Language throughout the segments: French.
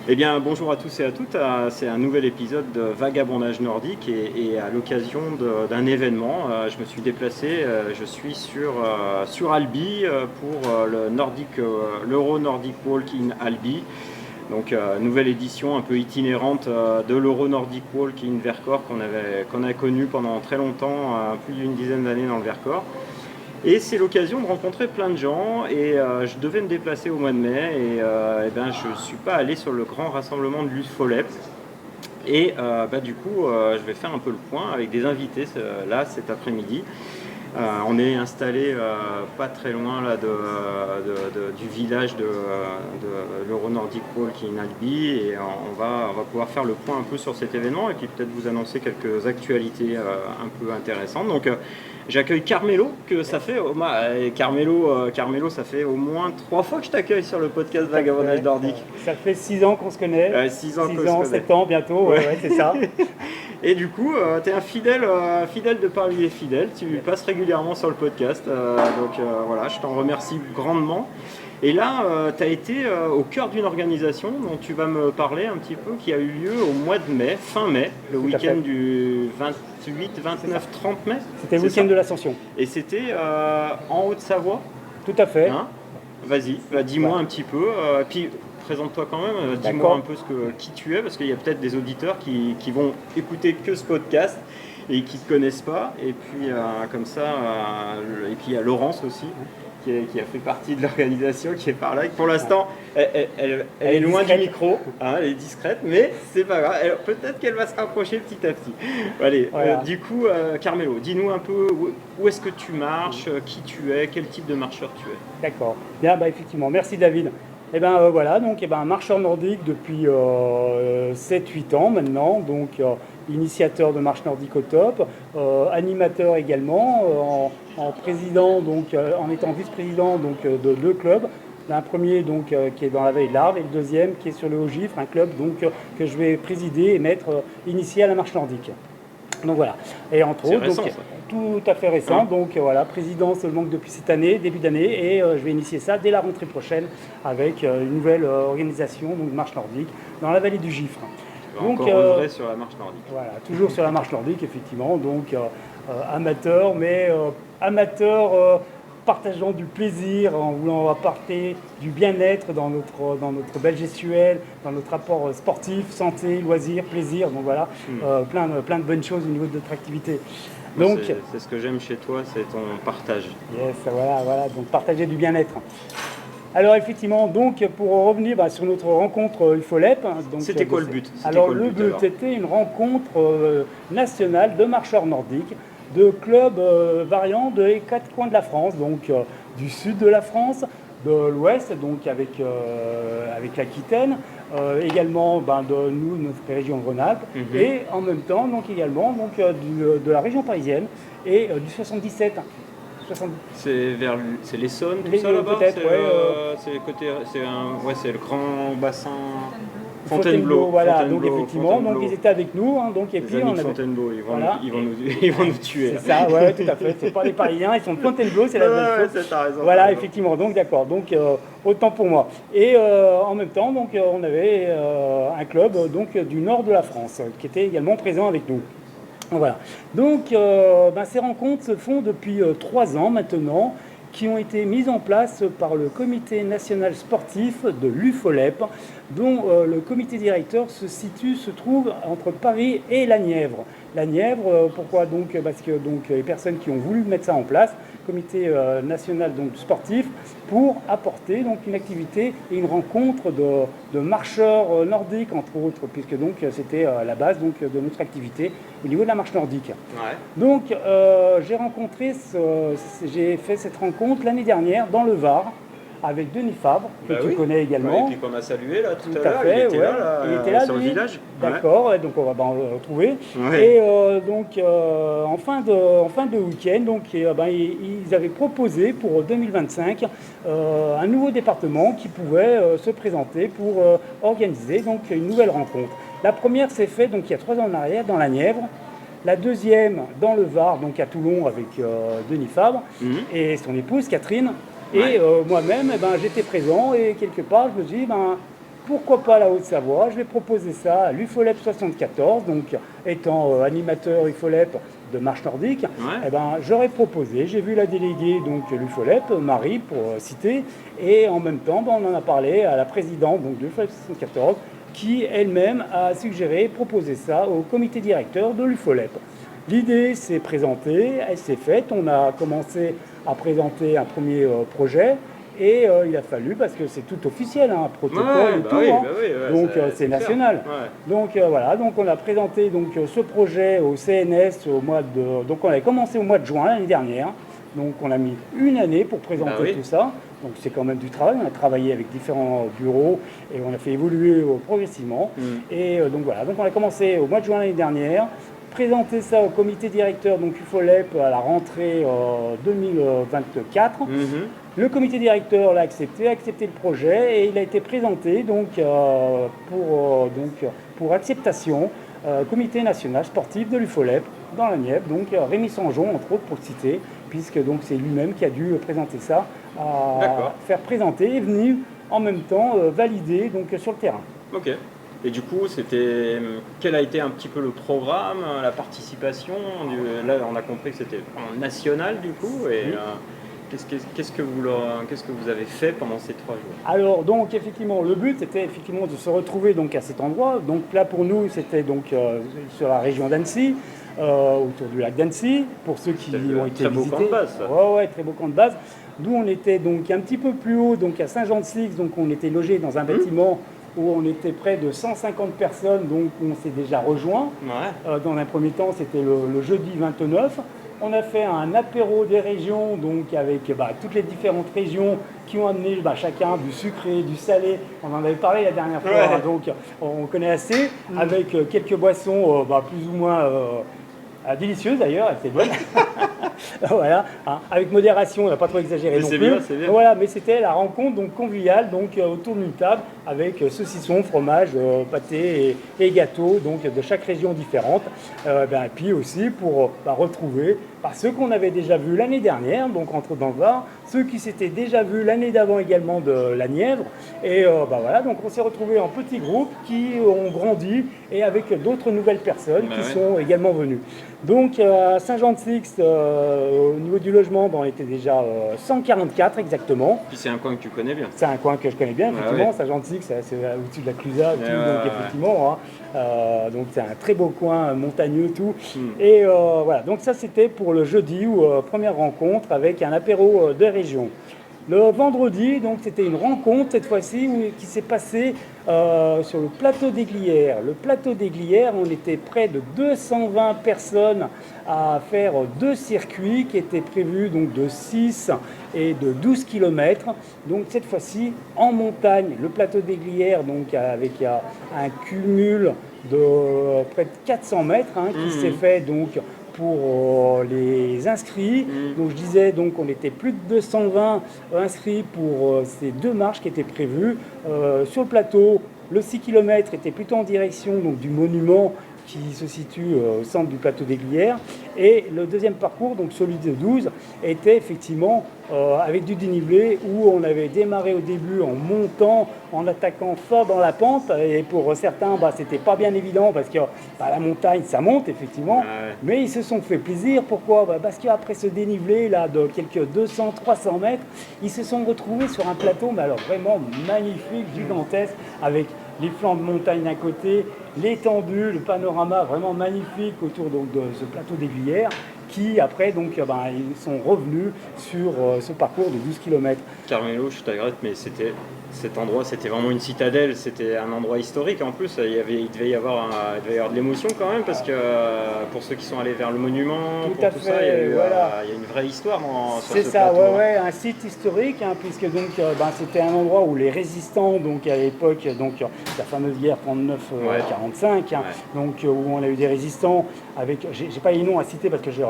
Eh bien, bonjour à tous et à toutes. C'est un nouvel épisode de Vagabondage nordique et à l'occasion d'un événement, je me suis déplacé. Je suis sur Albi pour l'Euro Nordic Walk in Albi. Donc, nouvelle édition un peu itinérante de l'Euro Nordic Walk in Vercors qu'on a connu pendant très longtemps, plus d'une dizaine d'années dans le Vercors. Et c'est l'occasion de rencontrer plein de gens et je devais me déplacer au mois de mai et ben, je ne suis pas allé sur le grand rassemblement de l'UFOLEP. Et du coup, je vais faire un peu le point avec des invités là cet après-midi. On est installé pas très loin là, du village de l'Euro Nordic Walk in Albi et on va pouvoir faire le point un peu sur cet événement et puis peut-être vous annoncer quelques actualités un peu intéressantes. Donc j'accueille Carmelo, Carmelo, ça fait au moins 3 fois que je t'accueille sur le podcast Vagabondage nordique. Ça fait 6 ans qu'on se connaît. 6 ans, 7 ans bientôt, ouais, c'est ça. Et du coup, tu es un fidèle de parmi les fidèles, tu passes régulièrement sur le podcast, voilà, je t'en remercie grandement. Et là, tu as été au cœur d'une organisation dont tu vas me parler un petit peu, qui a eu lieu au mois de mai, fin mai, le week-end du 28, 29, 30 mai. C'était le week-end de l'Ascension. Et c'était en Haute-Savoie. Tout à fait. Hein, vas-y, dis-moi un petit peu. Puis présente-toi quand même, dis-moi un peu qui tu es, parce qu'il y a peut-être des auditeurs qui vont écouter que ce podcast et qui ne te connaissent pas. Et puis comme ça, et puis il y a Laurence aussi. Qui a fait partie de l'organisation, qui est par là. Pour l'instant, elle est loin discrète du micro, hein, elle est discrète, mais c'est pas grave. Peut-être qu'elle va se rapprocher petit à petit. Allez, voilà. Du coup, Carmelo, dis-nous un peu où est-ce que tu marches, qui tu es, quel type de marcheur tu es. D'accord. Bien, effectivement, merci David. Et voilà, donc marcheur nordique depuis 7-8 ans maintenant, donc initiateur de marche nordique au top, animateur également, en président, donc en étant vice-président de 2 clubs. Un premier qui est dans la vallée de l'Arve et le deuxième qui est sur le Haut-Gifre, un club que je vais présider et mettre initié à la marche nordique. Donc voilà. Et entre autres, récent, tout à fait récent. Donc voilà, président seulement depuis cette année, début d'année, et je vais initier ça dès la rentrée prochaine avec une nouvelle organisation, donc marche nordique, dans la vallée du Gifre. Donc œuvrer sur la marche nordique. Voilà, toujours sur la marche nordique, effectivement. Donc amateur, mais amateur partageant du plaisir, en voulant apporter du bien-être dans notre belle gestuelle, dans notre rapport sportif, santé, loisirs, plaisir. Donc voilà, plein de bonnes choses au niveau de notre activité. Donc, c'est ce que j'aime chez toi, c'est ton partage. Yes, voilà, donc partager du bien-être. Alors effectivement, donc pour revenir sur notre rencontre UFOLEP. C'était quoi le but? Alors le but était une rencontre nationale de marcheurs nordiques, de clubs variant des 4 coins de la France, donc du sud de la France, de l'ouest, donc avec l'Aquitaine, également de nous, notre région Rhône-Alpes, et en même temps également de la région parisienne et du 77. C'est l'Essonne, tout ça là-bas. Peut-être, c'est le grand bassin Fontainebleau, voilà. Donc effectivement, ils étaient avec nous, et puis on avait Fontainebleau, ils vont nous tuer. C'est ça, ouais, tout à fait. C'est pas les Parisiens, ils sont de Fontainebleau, c'est la même chose. T'as raison. Voilà, effectivement. Donc d'accord. Donc autant pour moi. Et en même temps, on avait un club du nord de la France qui était également présent avec nous. Voilà. Donc ces rencontres se font depuis 3 ans maintenant, qui ont été mises en place par le comité national sportif de l'UFOLEP, dont le comité directeur se trouve entre Paris et la Nièvre. La Nièvre, pourquoi donc? Parce que les personnes qui ont voulu mettre ça en place, comité national sportif, pour apporter une activité et une rencontre de marcheurs nordiques, entre autres, puisque c'était la base de notre activité au niveau de la marche nordique. Ouais. Donc j'ai fait cette rencontre l'année dernière dans le Var, avec Denis Fabre, que tu connais également. Et puis qu'on a salué là tout à l'heure, il était là sur le village. D'accord, donc on va le retrouver. Ouais. Et en fin de week-end, ils avaient proposé pour 2025 un nouveau département qui pouvait se présenter pour organiser une nouvelle rencontre. La première s'est faite il y a 3 ans en arrière dans la Nièvre. La deuxième dans le Var, à Toulon avec Denis Fabre et son épouse Catherine. Et moi-même, j'étais présent et quelque part, je me suis dit, pourquoi pas la Haute-Savoie? Je vais proposer ça à l'UFOLEP 74, donc étant animateur UFOLEP de marche nordique, Ouais. eh ben, j'aurais proposé, j'ai vu la déléguée, donc l'UFOLEP, Marie, pour citer, et en même temps, on en a parlé à la présidente donc, de l'UFOLEP 74, qui elle-même a suggéré proposer ça au comité directeur de l'UFOLEP. L'idée s'est présentée, elle s'est faite, on a commencé à présenter un premier projet, et il a fallu, parce que c'est tout officiel, un protocole Ouais, et bah tout, oui, hein. bah oui, ouais, Donc c'est clair. national. Ouais. Donc voilà, donc on a présenté donc, ce projet au CNS au mois de... Donc on a commencé au mois de juin l'année dernière. Donc on a mis une année pour présenter Bah oui. tout ça. Donc c'est quand même du travail. On a travaillé avec différents bureaux et on a fait évoluer progressivement. Et donc voilà, donc on a commencé au mois de juin l'année dernière. Présenter ça au comité directeur donc UFOLEP à la rentrée 2024. Le comité directeur l'a accepté, a accepté le projet et il a été présenté donc, pour acceptation au comité national sportif de l'UFOLEP dans la Nièvre, donc Rémi Sanjon entre autres pour le citer, puisque donc c'est lui-même qui a dû présenter ça, faire présenter et venu en même temps valider donc, sur le terrain. Ok. Et du coup, quel a été un petit peu le programme, la participation Là, on a compris que c'était en national du coup. Et Oui. qu'est-ce que vous avez fait pendant ces 3 jours? Alors donc effectivement, le but c'était effectivement de se retrouver donc à cet endroit. Donc là pour nous c'était donc sur la région d'Annecy, autour du lac d'Annecy. Pour ceux qui ont été très beau visités. camp de base, ça. Ouais, très beau camp de base. Nous on était donc un petit peu plus haut, donc à Saint-Jean-de-Six, donc on était logé dans un bâtiment où on était près de 150 personnes, donc on s'est déjà rejoint. Ouais. Dans un premier temps, c'était le jeudi 29. On a fait un apéro des régions, donc avec toutes les différentes régions qui ont amené chacun du sucré, du salé. On en avait parlé la dernière fois, Ouais. donc on connaît assez, avec quelques boissons plus ou moins délicieuses d'ailleurs, elles étaient bonnes. Voilà, hein, avec modération, on n'a pas trop exagéré non plus. C'est bien. Voilà, mais c'était la rencontre donc conviviale, donc autour d'une table avec saucisson, fromage, pâté et gâteaux, donc de chaque région différente. Et puis aussi pour retrouver ceux qu'on avait déjà vus l'année dernière, donc entre dans le Var, ceux qui s'étaient déjà vus l'année d'avant également de la Nièvre. Et voilà, donc on s'est retrouvés en petits groupes qui ont grandi et avec d'autres nouvelles personnes qui sont également venues. Donc à Saint-Jean-de-Six, au niveau du logement, on était déjà 144 exactement. Puis c'est un coin que tu connais bien. C'est un coin que je connais bien, effectivement. Saint-Jean-de-Six, c'est au-dessus de la Clusaz, donc effectivement. Donc c'est un très beau coin montagneux, tout. Et voilà, donc ça c'était pour le jeudi, première rencontre avec un apéro de région. Le vendredi, donc c'était une rencontre cette fois-ci qui s'est passée sur le plateau des Glières. Le plateau des Glières, on était près de 220 personnes à faire 2 circuits qui étaient prévus donc de 6 et de 12 km. Donc cette fois-ci en montagne, le plateau des Glières, donc avec un cumul de près de 400 mètres qui s'est fait donc pour les inscrits. Donc je disais donc on était plus de 220 inscrits pour ces 2 marches qui étaient prévues. Sur le plateau, le 6 km était plutôt en direction donc, du monument qui se situe au centre du plateau des Glières. Et le deuxième parcours, donc celui de 12, était effectivement avec du dénivelé où on avait démarré au début en montant, en attaquant fort dans la pente. Et pour certains, c'était pas bien évident parce que la montagne, ça monte effectivement. Mais ils se sont fait plaisir. Pourquoi ? Parce qu'après ce dénivelé là, de quelques 200-300 mètres, ils se sont retrouvés sur un plateau, mais alors vraiment magnifique, gigantesque, avec les flancs de montagne d'un côté, l'étendue, le panorama vraiment magnifique autour donc, de ce plateau des Glières, qui après donc ils sont revenus sur ce parcours de 12 km. Carmelo, je t'agresse, mais cet endroit, c'était vraiment une citadelle, c'était un endroit historique en plus. Il devait y avoir de l'émotion quand même, parce que pour ceux qui sont allés vers le monument, il y a une vraie histoire sur ce plateau. C'est ça, un site historique, puisque donc c'était un endroit où les résistants, donc à l'époque, donc la fameuse guerre 39-45, donc où on a eu des résistants avec, j'ai pas les noms à citer parce que je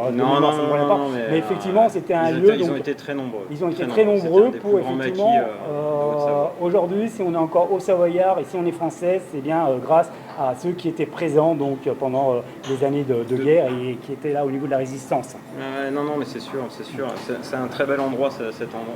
mais effectivement c'était un lieu. Ils ont été très nombreux. Ils ont été très nombreux pour effectivement. Aujourd'hui, si on est encore haut-savoyard et si on est français, c'est bien grâce à ceux qui étaient présents donc, pendant les années de guerre et qui étaient là au niveau de la résistance. Non, mais c'est sûr. C'est un très bel endroit, cet endroit.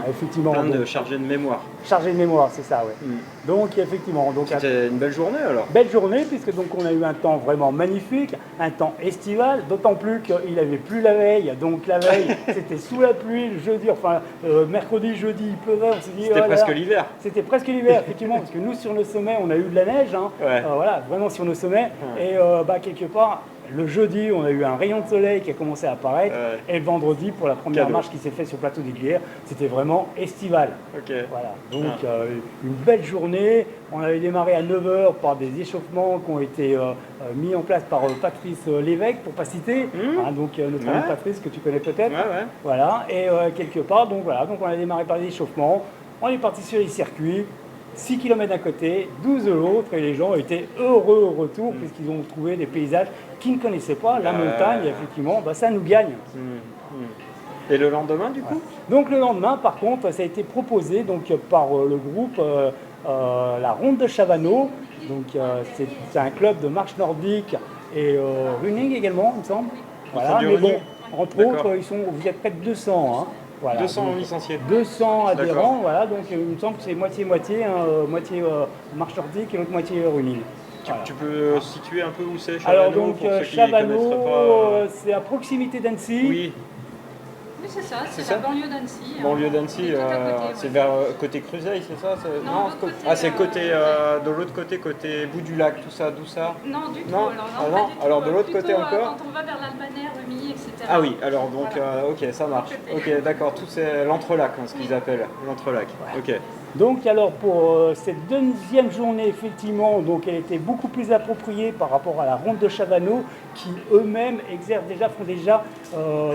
Effectivement. Plein de chargé de mémoire. Chargé de mémoire, c'est ça, oui. Donc, effectivement. C'était une belle journée, alors. Belle journée, puisque donc on a eu un temps vraiment magnifique, un temps estival, d'autant plus qu'il n'avait plu la veille. Donc, la veille, c'était sous la pluie, le jeudi, mercredi, jeudi, il pleuvait. On s'est dit, c'était presque l'hiver. C'était presque l'hiver, effectivement, parce que nous, sur nos sommets, on a eu de la neige, voilà, vraiment sur nos sommets. Et quelque part, le jeudi, on a eu un rayon de soleil qui a commencé à apparaître. Et le vendredi, pour la première marche qui s'est faite sur le plateau d'Aiguillère, c'était vraiment estival. Voilà. Donc, une belle journée. On avait démarré à 9h par des échauffements qui ont été mis en place par Patrice Lévesque, pour ne pas citer. Donc, notre ami Patrice, que tu connais peut-être. Voilà. Et quelque part, donc on a démarré par des échauffements. On est parti sur les circuits. 6 km d'un côté, 12 de l'autre, et les gens étaient heureux au retour puisqu'ils ont trouvé des paysages qu'ils ne connaissaient pas. La montagne, effectivement, ça nous gagne. Et le lendemain, du coup ? Donc le lendemain, par contre, ça a été proposé donc, par le groupe La Ronde de Chavanneau. Donc c'est un club de marche nordique et running également, il me semble. Voilà, mais bon, entre autres, vous êtes près de 200. Hein. Voilà, 200 licenciés. 200 adhérents, voilà, donc il me semble que c'est moitié-moitié, moitié marche nordique et l'autre moitié running. Tu peux situer un peu où c'est Chavanneau? Alors donc Chavanneau, c'est à proximité d'Annecy. Oui, c'est ça, c'est la banlieue d'Annecy. Banlieue d'Annecy, c'est vers côté Cruseille, c'est ça? Non, c'est côté, de l'autre côté, côté bout du lac, tout ça, d'où ça? Non, du tout. Non, alors de l'autre côté encore? Quand on va vers l'Albanais, Rumilly, etc. Ah oui, alors donc, ok, ça marche. Ok, d'accord, tout c'est l'entrelac, ce qu'ils appellent, l'entrelac. Ok. Donc alors pour cette deuxième journée, effectivement, donc elle était beaucoup plus appropriée par rapport à la Ronde de Chavanneau, qui eux-mêmes font déjà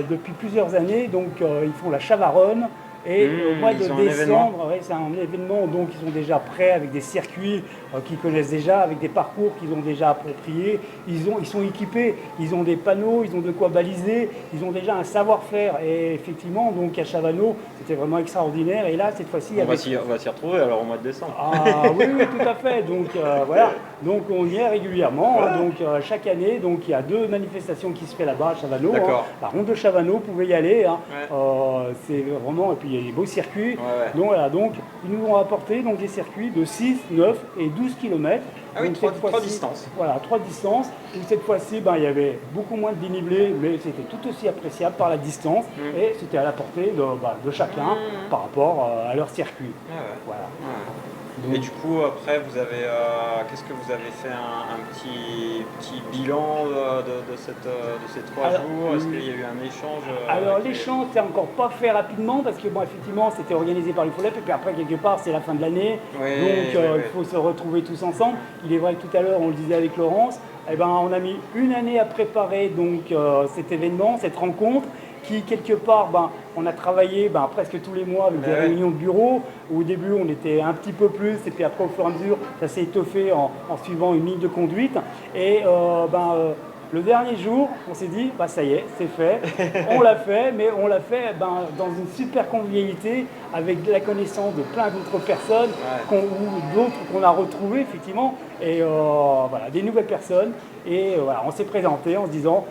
depuis plusieurs années, donc ils font la Chavaronne. Et au mois de décembre, c'est un événement, donc ils sont déjà prêts avec des circuits qu'ils connaissent déjà, avec des parcours qu'ils ont déjà appropriés. Ils sont équipés, ils ont des panneaux, ils ont de quoi baliser, ils ont déjà un savoir-faire. Et effectivement, donc à Chavanneau, c'était vraiment extraordinaire. Et là, cette fois-ci, on va s'y retrouver alors au mois de décembre. Ah oui, tout à fait. Donc voilà. Donc on y est régulièrement. Donc chaque année, donc il y a 2 manifestations qui se fait là-bas à Chavanneau. La Ronde de Chavanneau, vous pouvez y aller. C'est vraiment, et puis il y a des beaux circuits. Donc voilà, donc ils nous ont apporté donc des circuits de 6, 9 et 12 km. Ah oui, 3 distances. Voilà, 3 distances. Et cette fois-ci, il y avait beaucoup moins de dénivelé, mais c'était tout aussi appréciable par la distance. Et c'était à la portée de chacun par rapport à leur circuit. Voilà. Donc, et du coup, après, vous avez, qu'est-ce que vous avez fait un petit bilan de ces 3 jours? Est-ce qu'il y a eu un échange? Alors l'échange, c'est encore pas fait rapidement parce que effectivement, c'était organisé par l'UFOLEP et puis après quelque part, c'est la fin de l'année, il faut se retrouver tous ensemble. Il est vrai que tout à l'heure, on le disait avec Laurence, on a mis une année à préparer donc cet événement, cette rencontre. Qui, quelque part, on a travaillé presque tous les mois avec des réunions de bureau, où au début on était un petit peu plus, et puis après au fur et à mesure, ça s'est étoffé en suivant une ligne de conduite. Et le dernier jour, on s'est dit, ça y est, c'est fait, on l'a fait, mais on l'a fait dans une super convivialité, avec la connaissance de plein d'autres personnes, ou d'autres qu'on a retrouvées, effectivement, et des nouvelles personnes. Et on s'est présenté en se disant,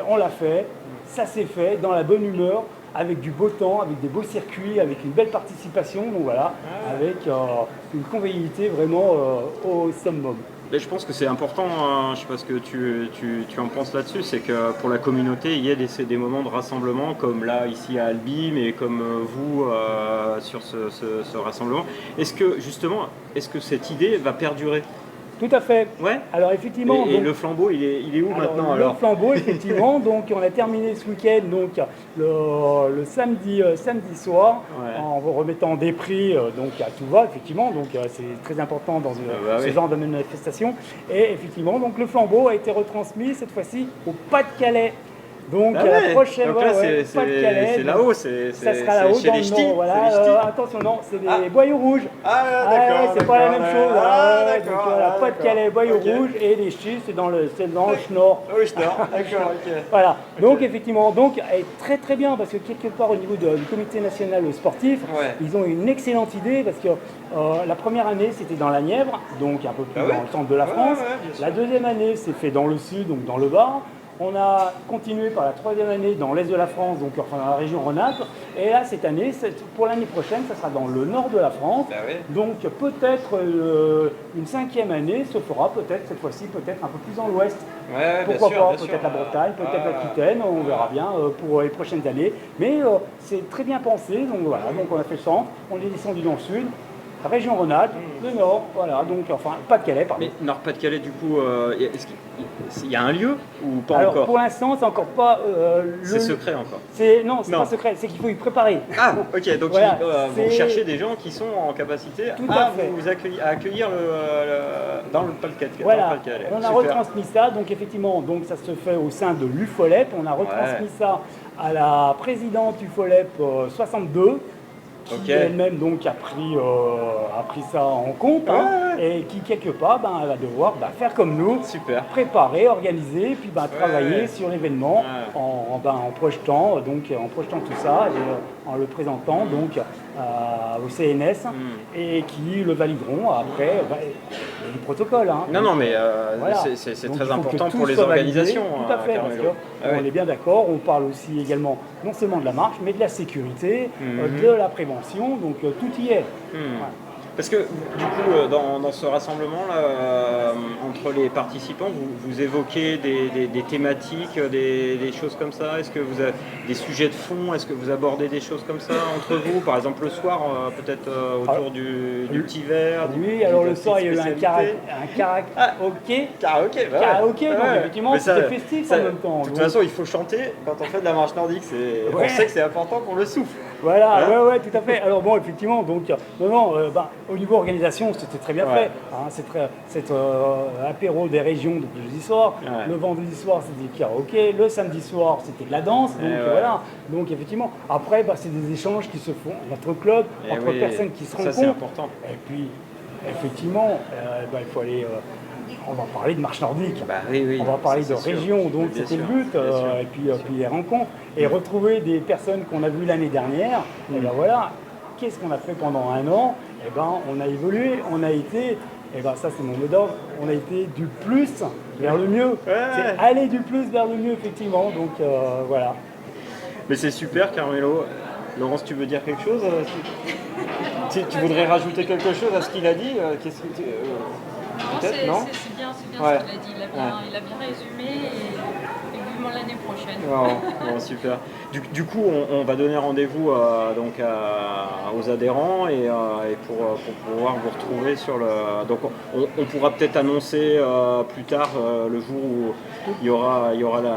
on l'a fait. Ça s'est fait dans la bonne humeur, avec du beau temps, avec des beaux circuits, avec une belle participation, donc voilà, avec une convivialité vraiment au summum. Mais je pense que c'est important, je ne sais pas ce que tu en penses là-dessus, c'est que pour la communauté, il y a des moments de rassemblement, comme là, ici à Albi, mais comme vous sur ce rassemblement. Est-ce que cette idée va perdurer? Tout à fait. Ouais. Alors effectivement. Et le flambeau, il est où maintenant alors? Le flambeau, effectivement. Donc on a terminé ce week-end, donc le samedi soir, en remettant des prix, donc à tout va, effectivement. Donc c'est très important dans ce genre de manifestation. Et effectivement, donc le flambeau a été retransmis cette fois-ci au Pas-de-Calais. Donc Ah la ouais, prochaine donc fois, là, ouais, c'est Pas-de-Calais. là-haut, ça c'est sera là-haut chez dans les le ch'tis. nord. Voilà. C'est les ch'tis. Attention, non, c'est des Ah. boyaux rouges. Ah, Ah, d'accord. ouais, c'est pas la même d'accord, chose. Ah, ouais. d'accord. Donc voilà, ah, Pas-de-Calais, boyaux Ok. rouges et les ch'tis, c'est dans le Schnorr. Oui, je d'accord, ok. Voilà, Ok. donc effectivement, très très bien parce que quelque part au niveau du comité national sportif, Ouais. ils ont une excellente idée parce que la première année c'était dans la Nièvre, donc un peu plus Ah ouais dans le centre de la Ouais, France. ouais, bien sûr. La deuxième année c'est fait dans le sud, donc dans le Var. On a continué par la troisième année dans l'est de la France, donc enfin dans la région Rhône-Alpes. Et là, cette année, pour l'année prochaine, ça sera dans le nord de la France. Bah oui. Donc peut-être une cinquième année se fera peut-être cette fois-ci, peut-être un peu plus dans l'ouest. Ouais, bien Pourquoi sûr, pas, bien sûr. peut-être la Bretagne, peut-être Ah. l'Aquitaine, on verra bien pour les prochaines années. Mais c'est très bien pensé, donc voilà, donc on a fait le centre, on est descendu dans le sud. Région Rhône-Alpes, le Nord, voilà, donc enfin Pas-de-Calais, pardon. Mais Nord-Pas-de-Calais, du coup, est-ce qu'il y a un lieu ou pas Alors encore pour l'instant, c'est encore pas C'est secret encore. Non, c'est Non. pas secret, c'est qu'il faut y préparer. Ah, ok, donc Voilà, vous c'est- cherchez des gens qui sont en capacité Tout à fait. vous accueillir dans le Pas-de-Calais. Voilà, dans le Pas-de-Calais. on a Super. retransmis ça, donc effectivement, donc ça se fait au sein de l'UFOLEP, on a retransmis ça à la présidente UFOLEP 62, qui Ok. elle-même donc a pris ça en compte, hein, et qui quelque part, elle va devoir faire comme nous, Super. préparer, organiser, puis travailler Ouais. sur l'événement Ouais. en projetant tout ça et en le présentant donc au CNS et qui le valideront après il y a du protocole. Hein. Non, non, mais Voilà. c'est Donc, très il faut que important tout pour les soit validé. organisations. Tout à fait, parce Carmelo. Ah qu'on ouais. est bien d'accord. On parle aussi également non seulement de la marche, mais de la sécurité, de la prévention. Donc tout y est. Voilà. Parce que du coup, dans ce rassemblement-là, entre les participants, vous évoquez des thématiques, des choses comme ça. Est-ce que vous avez des sujets de fond? Est-ce que vous abordez des choses comme ça entre vous? Par exemple, le soir, peut-être autour du petit verre. Oui, alors le d'une soir, il y a eu un spécialité. karaoké. Karaoké, bah ouais. Karaoké, donc Ouais. effectivement, Mais ça- c'était festif ça- en même temps. De toute Donc, façon, il faut chanter quand on fait de la marche nordique. On Ouais. sait que c'est important pour le souffle. Voilà, Hein ouais, tout à fait. Alors bon, effectivement, donc, au niveau organisation, c'était très bien Ouais. fait. Hein, cet apéro des régions donc, le jeudi soir, Ouais. le vendredi soir, c'était du karaoké, le samedi soir, c'était de la danse. Donc ouais. voilà. Donc effectivement, après, c'est des échanges qui se font entre clubs, Eh entre oui, personnes qui se ça, rencontrent. c'est important. Et puis, effectivement, il faut aller. On va parler de marche nordique. Bah oui, On va parler ça, de c'est sûr. région, donc Bien c'était le sûr, but, bien sûr, et puis, bien puis les rencontres, et retrouver des personnes qu'on a vues l'année dernière, et ben voilà, qu'est-ce qu'on a fait pendant un an? Et ben on a évolué, on a été, et ben ça c'est mon mot d'ordre, on a été du plus vers le mieux. C'est aller du plus vers le mieux, effectivement, donc voilà. Mais c'est super, Carmelo. Laurence, tu veux dire quelque chose tu voudrais rajouter quelque chose à ce qu'il a dit Qu'est-ce que Non, peut-être, non c'est bien Ouais. ce qu'il a dit. Il a bien résumé et vivement l'année prochaine. Bon, super. Du coup, on va donner rendez-vous aux adhérents et pour pouvoir vous retrouver sur le. Donc, on pourra peut-être annoncer plus tard le jour où il y aura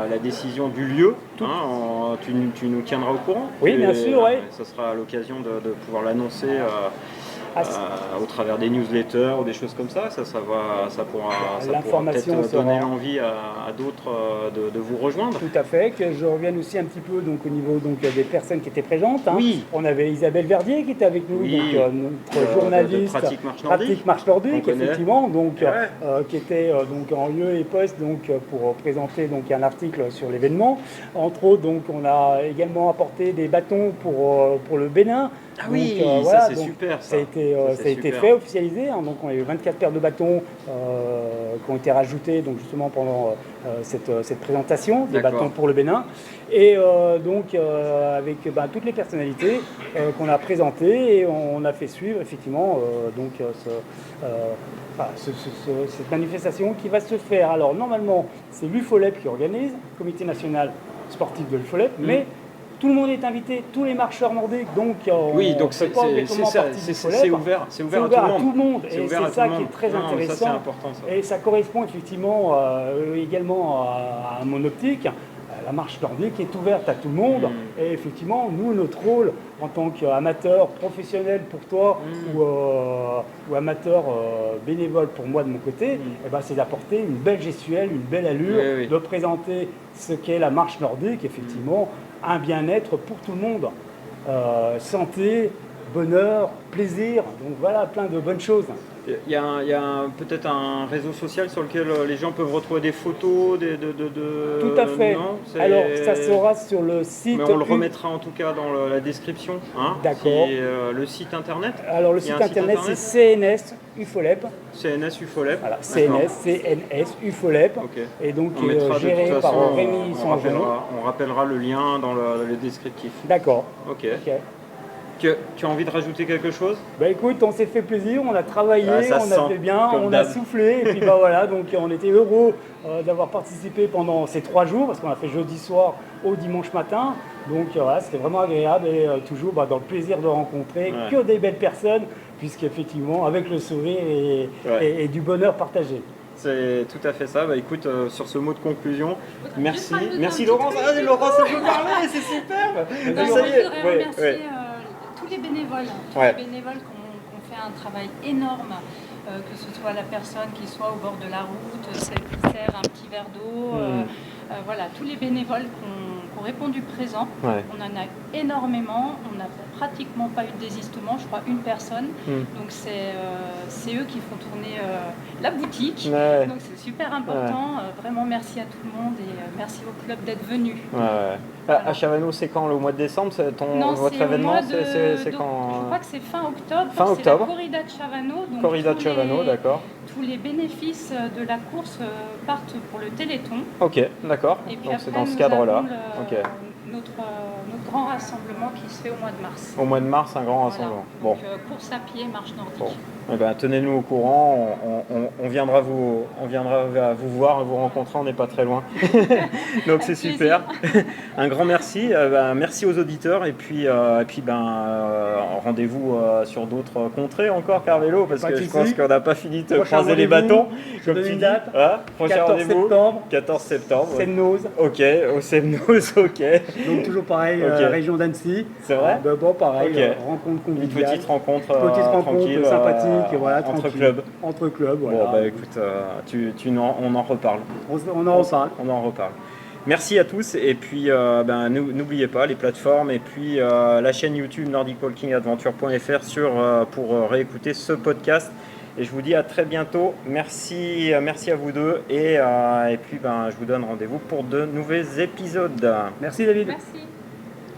la décision du lieu. Hein, tu nous tiendras au courant. Oui, bien sûr, ouais. Ça sera l'occasion de pouvoir l'annoncer. Au travers des newsletters ou des choses comme ça, ça pourra L'information peut-être donner sera- envie à d'autres de vous rejoindre. Tout à fait, que je revienne aussi un petit peu donc, au niveau donc, des personnes qui étaient présentes. Hein. Oui. On avait Isabelle Verdier qui était avec nous, Oui. donc, notre journaliste de Pratique Marche Nordique. Nordique, On connaît. effectivement, donc, Ouais. qui était donc, en lieu et poste donc, pour présenter donc, un article sur l'événement. Entre autres, donc, on a également apporté des bâtons pour le Bénin. Ah Donc, oui, voilà, ça c'est donc, super. Ça a été, Ça, ça a été super. fait, officialisé. Hein. Donc on a eu 24 paires de bâtons qui ont été rajoutés donc, justement pendant cette présentation, des D'accord. bâtons pour le Bénin. Et donc avec toutes les personnalités qu'on a présentées et on a fait suivre effectivement cette manifestation qui va se faire. Alors normalement c'est l'UFOLEP qui organise, le comité national sportif de l'UFOLEP, mais tout le monde est invité, tous les marcheurs nordiques, donc Oui, donc c'est ouvert à tout le monde. Et ouvert c'est à ça tout le qui monde. est très Non, mais intéressant. ça, c'est important, ça. Et ça correspond effectivement également à mon optique. la marche nordique est ouverte à tout le monde. Et effectivement, nous, notre rôle en tant qu'amateur professionnel pour toi ou amateur bénévole pour moi de mon côté, eh ben, c'est d'apporter une belle gestuelle, une belle allure, de présenter ce qu'est la marche nordique, effectivement, un bien-être pour tout le monde. Santé, bonheur, plaisir, donc voilà, plein de bonnes choses. Il y a peut-être un réseau social sur lequel les gens peuvent retrouver des photos Tout à fait. Non, alors, ça sera sur le site... Mais on le remettra en tout cas dans la description. Hein, d'accord. Le site internet. Alors, le site internet, c'est CNS UFOLEP. CNS UFOLEP. Voilà, CNS UFOLEP. Okay. Et donc, géré par Rémi Sangeon. On rappellera le lien dans le descriptif. D'accord. Ok. Tu as envie de rajouter quelque chose? Bah écoute, on s'est fait plaisir, on a travaillé, on a fait bien, on a soufflé, et puis bah voilà, donc on était heureux d'avoir participé pendant ces 3 jours, parce qu'on a fait jeudi soir au dimanche matin, donc voilà, c'était vraiment agréable et toujours dans le plaisir de rencontrer que des belles personnes, puisqu'effectivement, avec le sourire et du bonheur partagé. C'est tout à fait ça. Bah écoute, sur ce mot de conclusion, merci Laurence. Ah, Laurence, ça peut parler, c'est super. Ça y est. Je voudrais remercier tous les bénévoles, qui ont fait un travail énorme, que ce soit la personne qui soit au bord de la route, celle qui sert un petit verre d'eau, voilà, tous les bénévoles qui ont répondu présent. On en a énormément, on n'a pratiquement pas eu de désistement, je crois une personne. Donc c'est eux qui font tourner la boutique. Donc c'est super important. Vraiment merci à tout le monde et merci au club d'être venu. À Chavano, c'est quand? Au mois de décembre, votre événement, c'est quand? Je crois que c'est fin octobre. Fin octobre. C'est la corrida de Chavano. Donc corrida de Chavano, d'accord. Tous les bénéfices de la course partent pour le Téléthon. Ok, d'accord. Et puis donc après, c'est dans ce cadre-là. Notre grand rassemblement qui se fait au mois de mars. Au mois de mars, un grand rassemblement. Donc, course à pied, marche nordique. Bon. Eh ben, tenez-nous au courant, on viendra vous voir et vous rencontrer, on n'est pas très loin. Donc c'est super. Un grand merci. Merci aux auditeurs et puis rendez-vous sur d'autres contrées encore, Carvelo, parce que je pense qu'on n'a pas fini de croiser les bâtons. Comme tu dis. Prochain rendez-vous, 14 septembre. Semnoz. Ok, au Semnoz, ok. Donc toujours pareil, région d'Annecy. C'est vrai. Bon, pareil, rencontre conviviale. Une petite rencontre tranquille, sympathique, voilà, entre clubs. Entre clubs, voilà. Bon, bah écoute, on en reparle. On en reparle. Merci à tous et puis n'oubliez pas les plateformes et puis la chaîne YouTube nordicwalkingadventure.fr pour réécouter ce podcast. Et je vous dis à très bientôt. Merci à vous deux et puis je vous donne rendez-vous pour de nouveaux épisodes. Merci David. Merci.